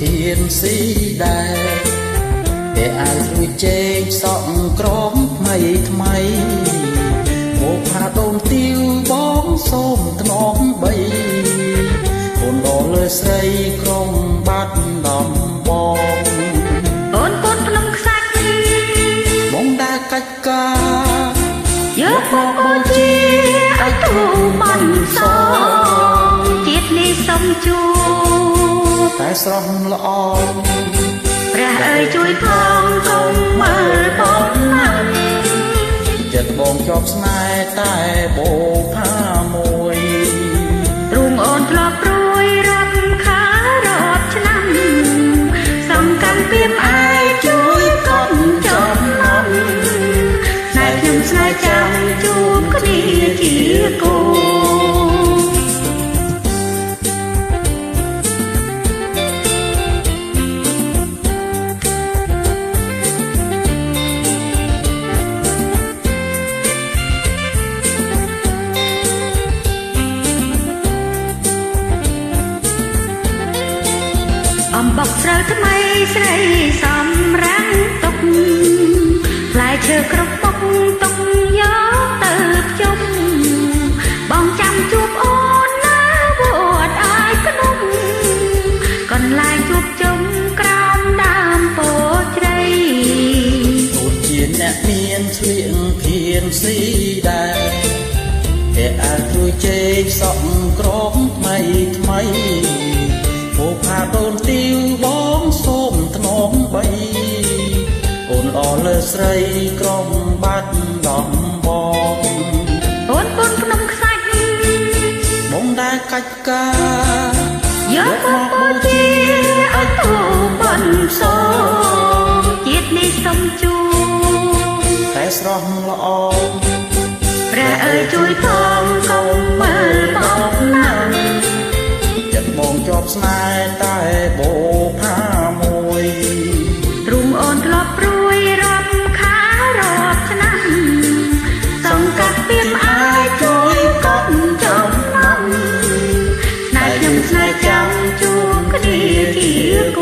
ធានស៊ីដែរតែអាចរួចជែកសក់ក្រមថ្មីថ្មីមកផាដូនទាវបងសូមថ្នមបីកូនដល់លើស្រីក្រុងបាត់ដំបងអូនកូនភ្នំខ្សាច់បងដែលកាច់ការយកមកបូជាឲ្យទូបានសងជាតិនេះសុំជួតែស្រស់ល្អព្រះអើយជួយផងកុំមើលបងណាស់ចិត្តបងជាប់ស្នេហ៍តែបោផាមួយទ្រូងអូនធ្លាប់ព្រួយរាប់ខារាប់ឆ្នាំសំកាន់ពីមអាយជួយកុំចំណាំស្នេហ៍ខ្ញុំស្នេហ៍ចាំជួបគ្នាជាគូអំបុកស្រូវថ្មីស្រីសំរាំងទុកផ្លែឈើគ្រប់ពុកទុកយកទៅភ្ជុំបងចាំជួបអូនណាវត្តអាយភ្នំកន្លែងជួបជុំក្រោមដើមពោធិ៍ជ្រៃអូនជាអ្នកមានស្លៀកធានស៊ីដែរតែអាចរួចជែកសក់ក្រមថ្មីថ្មីមកផាដូនទាវបងសូមថ្នមបីអូនអលើស្រីក្រុងបាត់ដំបងអូនភ្នំខ្សាច់បងដែលកាច់ការយកមកបូជាឲ្យទូបានសងជាតិនេះសុំជួតែស្រស់ល្អព្រះអើយជួយផងកុំមើលបងណាស់បងជាប់ស្នេហ៍តែបោផាមួយទ្រូងអូនធ្លាប់ព្រួយរាប់ខារាប់ឆ្នាំសង្កាត់ពីមអាយជួយកុំចំណាំស្នេហ៍ខ្ញុំស្នេហ៍ចាំជួបគ្នាជាគូ